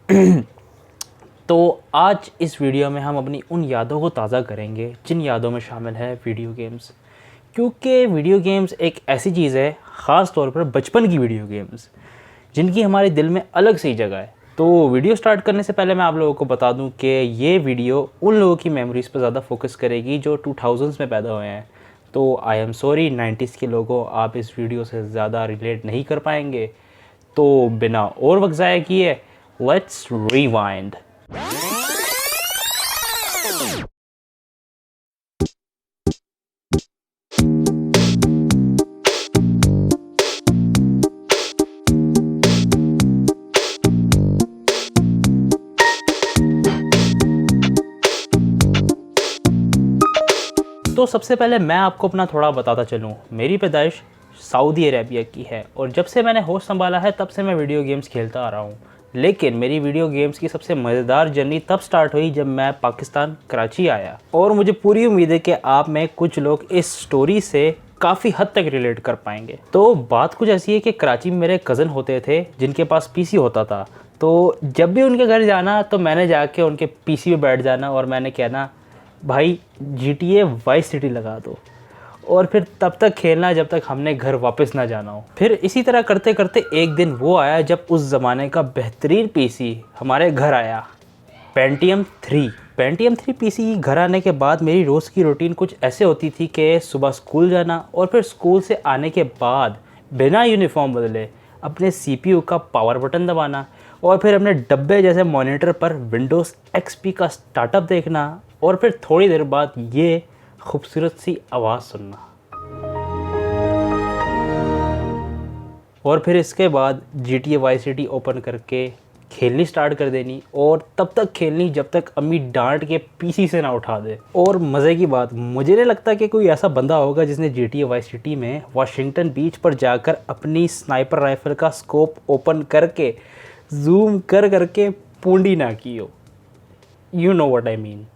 तो आज इस वीडियो में हम अपनी उन यादों को ताज़ा करेंगे जिन यादों में शामिल है वीडियो गेम्स। क्योंकि वीडियो गेम्स एक ऐसी चीज़ है, ख़ास तौर पर बचपन की वीडियो गेम्स, जिनकी हमारे दिल में अलग सी जगह है। तो वीडियो स्टार्ट करने से पहले मैं आप लोगों को बता दूं कि ये वीडियो उन लोगों की मेमोरीज़ पर ज़्यादा फोकस करेगी जो 2000s में पैदा हुए हैं। तो आई एम सॉरी 90s के लोगों, आप इस वीडियो से ज़्यादा रिलेट नहीं कर पाएंगे। तो बिना और वक्त ज़ाया किए, लेट्स रिवाइंड। तो सबसे पहले मैं आपको अपना थोड़ा बताता चलूँ। मेरी पैदाइश सऊदी अरेबिया की है और जब से मैंने होश संभाला है तब से मैं वीडियो गेम्स खेलता आ रहा हूँ। लेकिन मेरी वीडियो गेम्स की सबसे मज़ेदार जर्नी तब स्टार्ट हुई जब मैं पाकिस्तान कराची आया। और मुझे पूरी उम्मीद है कि आप में कुछ लोग इस स्टोरी से काफ़ी हद तक रिलेट कर पाएंगे। तो बात कुछ ऐसी है कि कराची में मेरे कज़न होते थे जिनके पास पीसी होता था। तो जब भी उनके घर जाना तो मैंने जाके उनके पीसी पे बैठ जाना और मैंने कहना, भाई GTA वाइस सिटी लगा दो, और फिर तब तक खेलना जब तक हमने घर वापस ना जाना हो। फिर इसी तरह करते करते एक दिन वो आया जब उस ज़माने का बेहतरीन पीसी हमारे घर आया, पेंटियम 3 पीसी घर आने के बाद मेरी रोज़ की रूटीन कुछ ऐसे होती थी कि सुबह स्कूल जाना और फिर स्कूल से आने के बाद बिना यूनिफॉर्म बदले अपने CPU का पावर बटन दबाना और फिर अपने डब्बे जैसे मॉनिटर पर विंडोज़ XP का स्टार्टअप देखना और फिर थोड़ी देर बाद ये खूबसूरत सी आवाज़ सुनना। और फिर इसके बाद GTA वाई सिटी ओपन करके खेलनी स्टार्ट कर देनी और तब तक खेलनी जब तक अम्मी डांट के पीसी से ना उठा दे। और मज़े की बात, मुझे नहीं लगता कि कोई ऐसा बंदा होगा जिसने GTA वाई सिटी में वाशिंगटन बीच पर जाकर अपनी स्नाइपर राइफल का स्कोप ओपन करके जूम कर करके पूंडी ना की हो। You know what I mean.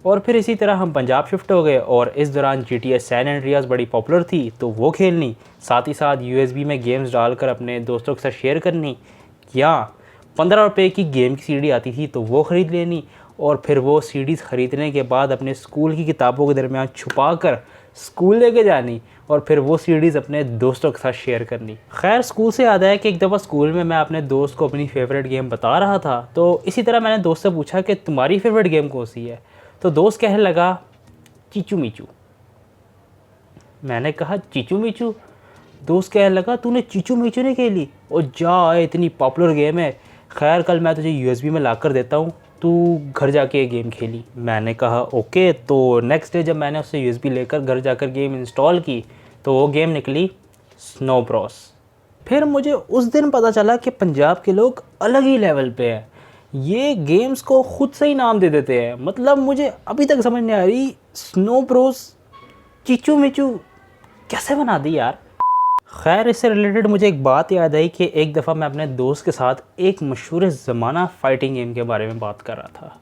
और फिर इसी तरह हम पंजाब शिफ्ट हो गए और इस दौरान GTA सैन एंड्रियास बड़ी पॉपुलर थी तो वो खेलनी, साथ ही साथ USB में गेम्स डालकर अपने दोस्तों के साथ शेयर करनी, या 15 रुपये की गेम की CD आती थी तो वो ख़रीद लेनी और फिर वो CDs ख़रीदने के बाद अपने स्कूल की किताबों के दरमियान छुपा कर स्कूल लेके जानी और फिर वो CDs अपने दोस्तों के साथ शेयर करनी। खैर, स्कूल से याद आया कि एक दफ़ा स्कूल में मैं अपने दोस्त को अपनी फेवरेट गेम बता रहा था तो इसी तरह मैंने दोस्त से पूछा कि तुम्हारी फेवरेट गेम कौन सी है। तो दोस्त कहने लगा, चीचू मीचू। मैंने कहा, चीचू मीचू? दोस्त कहने लगा, तूने चीचू मीचू नहीं खेली? और जा, इतनी पॉपुलर गेम है। खैर, कल मैं तुझे USB में ला कर देता हूँ, तू घर जाके ये गेम खेली। मैंने कहा ओके। तो नेक्स्ट डे जब मैंने उससे USB लेकर घर जाकर गेम इंस्टॉल की तो वो गेम निकली स्नो ब्रॉस। फिर मुझे उस दिन पता चला कि पंजाब के लोग अलग ही लेवल पे हैं, ये गेम्स को खुद से ही नाम दे देते हैं। मतलब मुझे अभी तक समझ नहीं आ रही स्नो ब्रोस चीचू मिचू कैसे बना दी यार। खैर, इससे रिलेटेड मुझे एक बात याद आई कि एक दफ़ा मैं अपने दोस्त के साथ एक मशहूर ज़माना फाइटिंग गेम के बारे में बात कर रहा था।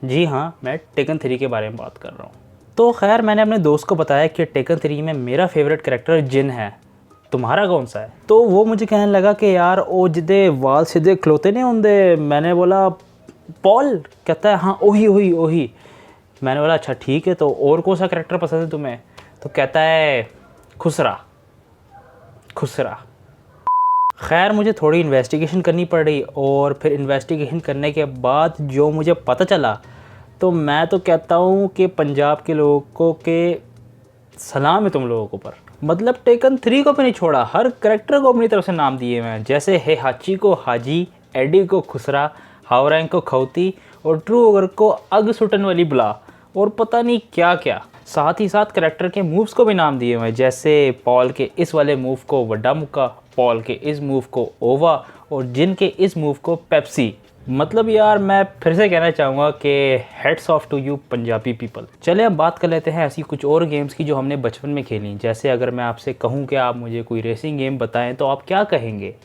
जी हाँ, मैं टेकन 3 के बारे में बात कर रहा हूँ। तो खैर, मैंने अपने दोस्त को बताया कि टेकन 3 में मेरा फेवरेट कैरेक्टर जिन है, तुम्हारा कौन सा है? तो वो मुझे कहने लगा कि यार ओ जिदे वाल सीधे खलोते नहीं होंगे। मैंने बोला पॉल। कहता है हाँ ओही ओही ओही। मैंने बोला अच्छा ठीक है, तो और कौन सा कैरेक्टर पसंद है तुम्हें? तो कहता है खुसरा खुसरा। खैर, मुझे थोड़ी इन्वेस्टिगेशन करनी पड़ रही और फिर इन्वेस्टिगेशन करने के बाद जो मुझे पता चला तो मैं तो कहता हूँ कि पंजाब के लोगों को के सलाम है तुम लोगों को पर। मतलब टेकन 3 को भी नहीं छोड़ा, हर करेक्टर को अपनी तरफ से नाम दिए हैं। जैसे हे हाची को हाजी, एडी को खुसरा, हावरैंग को खौती और ट्रू ओगर को अग सुटन वाली बुला और पता नहीं क्या क्या। साथ ही साथ करेक्टर के मूव्स को भी नाम दिए हुए हैं, जैसे पॉल के इस वाले मूव को वड्डा मुक्का, पॉल के इस मूव को ओवा और जिन के इस मूव को पेप्सी। मतलब यार, मैं फिर से कहना चाहूँगा कि heads off to you Punjabi people. चले अब बात कर लेते हैं ऐसी कुछ और गेम्स की जो हमने बचपन में खेली। जैसे अगर मैं आपसे कहूँ कि आप मुझे कोई रेसिंग गेम बताएं तो आप क्या कहेंगे?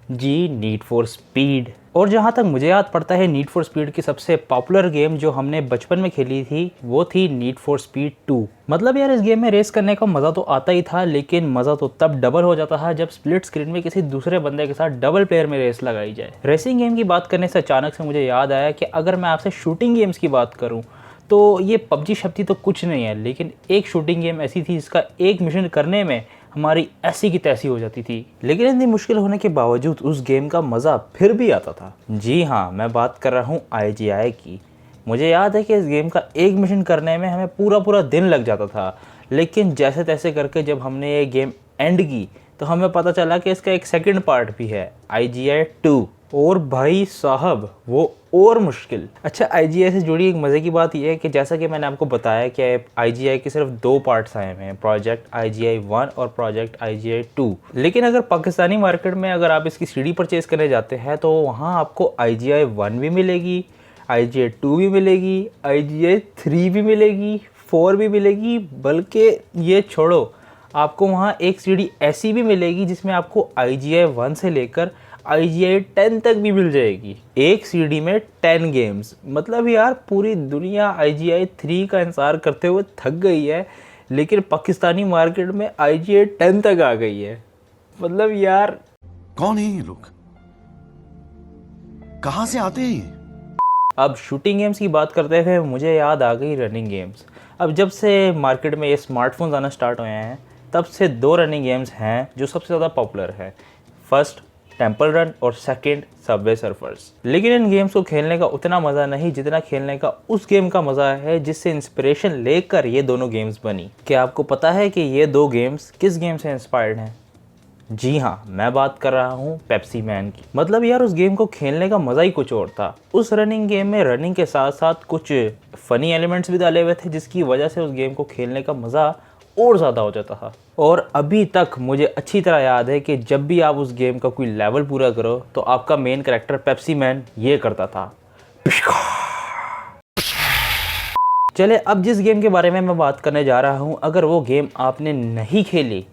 जी, नीड फॉर स्पीड। और जहाँ तक मुझे याद पड़ता है, नीड फॉर स्पीड की सबसे पॉपुलर गेम जो हमने बचपन में खेली थी वो थी नीड फॉर स्पीड 2। मतलब यार, इस गेम में रेस करने का मज़ा तो आता ही था, लेकिन मज़ा तो तब डबल हो जाता था जब स्प्लिट स्क्रीन में किसी दूसरे बंदे के साथ डबल प्लेयर में रेस लगाई जाए। रेसिंग गेम की बात करने से अचानक से मुझे याद आया कि अगर मैं आपसे शूटिंग गेम्स की बात करूँ तो ये पबजी शब्दी तो कुछ नहीं है, लेकिन एक शूटिंग गेम ऐसी थी जिसका एक मिशन करने में हमारी ऐसी की तैसी हो जाती थी। लेकिन इतनी मुश्किल होने के बावजूद उस गेम का मज़ा फिर भी आता था। जी हाँ, मैं बात कर रहा हूँ IGI की। मुझे याद है कि इस गेम का एक मिशन करने में हमें पूरा दिन लग जाता था, लेकिन जैसे तैसे करके जब हमने ये गेम एंड की तो हमें पता चला कि इसका एक सेकंड पार्ट भी है, IGI 2। और भाई साहब वो और मुश्किल। अच्छा, IGI से जुड़ी एक मज़े की बात यह है कि जैसा कि मैंने आपको बताया कि IGI के सिर्फ 2 पार्ट्स आए हैं, प्रोजेक्ट IGI 1 और प्रोजेक्ट IGI 2। लेकिन अगर पाकिस्तानी मार्केट में अगर आप इसकी CD परचेज़ करने जाते हैं तो वहाँ आपको IGI 1 भी मिलेगी, IGI 2 भी मिलेगी, IGI 3 भी मिलेगी, 4 भी मिलेगी, बल्कि ये छोड़ो, आपको वहाँ एक CD ऐसी भी मिलेगी जिसमें आपको IGI 1 से लेकर IGI 10 तक भी मिल जाएगी। एक CD में 10 गेम्स। मतलब यार, पूरी दुनिया IGI 3 का इंतज़ार करते हुए थक गई है, लेकिन पाकिस्तानी मार्केट में IGI 10 तक आ गई है। मतलब यार, कौन है ये लोग, कहां से आते हैं? अब शूटिंग गेम्स की बात करते हुए मुझे याद आ गई रनिंग गेम्स। अब जब से मार्केट में ये स्मार्टफोन्स आना स्टार्ट हुए हैं, तब से 2 रनिंग गेम्स हैं जो सबसे ज़्यादा पॉपुलर है। फर्स्ट टेम्पल रन और सेकंड सबवे सर्फर्स। लेकिन इन गेम्स को खेलने का उतना मज़ा नहीं जितना खेलने का उस गेम का मज़ा है जिससे इंस्पिरेशन लेकर ये दोनों गेम्स बनी। क्या आपको पता है कि ये 2 गेम्स किस गेम से इंस्पायर्ड हैं? जी हाँ, मैं बात कर रहा हूँ पेप्सी मैन की। मतलब यार, उस गेम को खेलने का मज़ा ही कुछ और था। उस रनिंग गेम में रनिंग के साथ साथ कुछ फ़नी एलिमेंट्स भी डाले हुए थे, जिसकी वजह से उस गेम को खेलने का मज़ा और ज़्यादा हो जाता था। और अभी तक मुझे अच्छी तरह याद है कि जब भी आप उस गेम का कोई लेवल पूरा करो तो आपका मेन कैरेक्टर पेप्सी मैन ये करता था। चले, अब जिस गेम के बारे में मैं बात करने जा रहा हूँ, अगर वो गेम आपने नहीं खेली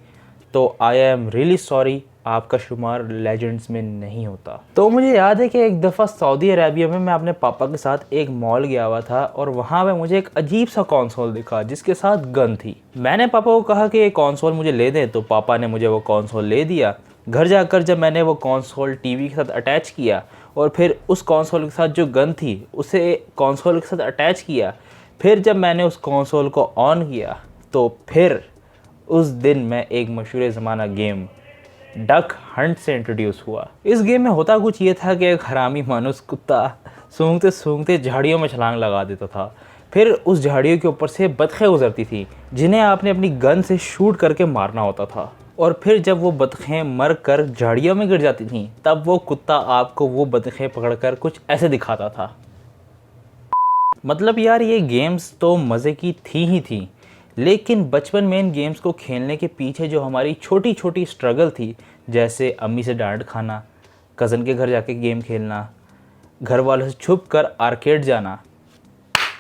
तो आई एम रियली सॉरी, आपका शुमार लेजेंड्स में नहीं होता। तो मुझे याद है कि एक दफ़ा सऊदी अरेबिया में मैं अपने पापा के साथ एक मॉल गया हुआ था और वहाँ पे मुझे एक अजीब सा कॉन्सोल दिखा जिसके साथ गन थी। मैंने पापा को कहा कि ये कॉन्सोल मुझे ले दें, तो पापा ने मुझे वो कॉन्सोल ले दिया। घर जाकर जब मैंने वो कॉन्सोल टीवी के साथ अटैच किया और फिर उस कॉन्सोल के साथ जो गन थी उसे कॉन्सोल के साथ अटैच किया, फिर जब मैंने उस कॉन्सोल को ऑन किया तो फिर उस दिन मैं एक मशहूर ज़माना गेम डक हंट से इंट्रोड्यूस हुआ। इस गेम में होता कुछ ये था कि एक हरामी मानुस कुत्ता सूंघते सूंघते झाड़ियों में छलांग लगा देता था। फिर उस झाड़ियों के ऊपर से बतखें गुजरती थी जिन्हें आपने अपनी गन से शूट करके मारना होता था। और फिर जब वो बतखें मर कर झाड़ियों में गिर जाती थीं, तब वो कुत्ता आपको वो बतखें पकड़कर कुछ ऐसे दिखाता था। मतलब यार, ये गेम्स तो मज़े की थी ही थी, लेकिन बचपन में इन गेम्स को खेलने के पीछे जो हमारी छोटी छोटी स्ट्रगल थी, जैसे अम्मी से डांट खाना, कज़न के घर जाके गेम खेलना, घर वालों से छुप कर आर्केड जाना,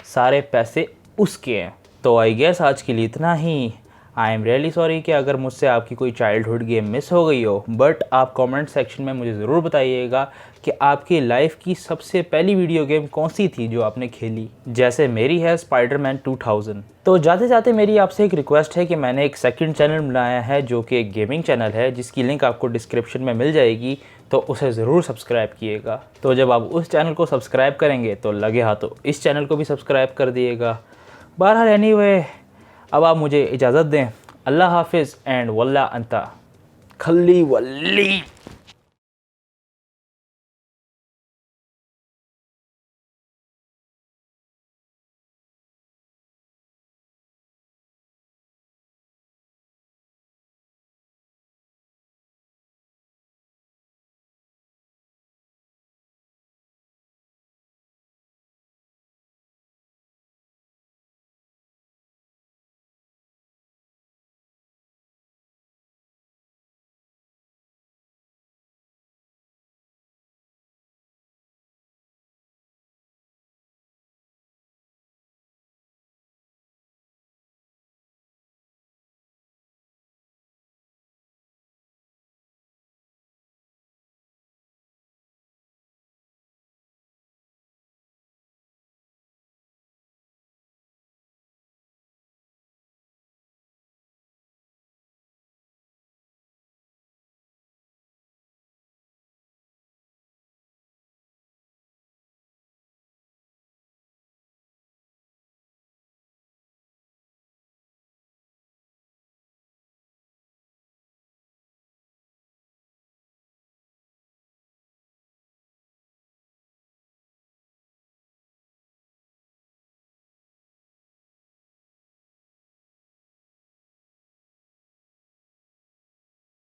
सारे पैसे उसके हैं। तो आई गेस आज के लिए इतना ही। आई एम रियली सॉरी कि अगर मुझसे आपकी कोई चाइल्डहुड गेम मिस हो गई हो, बट आप कमेंट सेक्शन में मुझे ज़रूर बताइएगा कि आपकी लाइफ की सबसे पहली वीडियो गेम कौन सी थी जो आपने खेली। जैसे मेरी है स्पाइडरमैन 2000। तो जाते जाते मेरी आपसे एक रिक्वेस्ट है कि मैंने एक सेकंड चैनल बनाया है जो कि एक गेमिंग चैनल है, जिसकी लिंक आपको डिस्क्रिप्शन में मिल जाएगी, तो उसे ज़रूर सब्सक्राइब किएगा। तो जब आप उस चैनल को सब्सक्राइब करेंगे तो लगे हाथों इस चैनल को भी सब्सक्राइब कर दिएगा। बहरहाल एनीवे, अब आप मुझे इजाज़त दें। अल्लाह हाफिज़ एंड वल्ला अंता खल्ली वल्ली।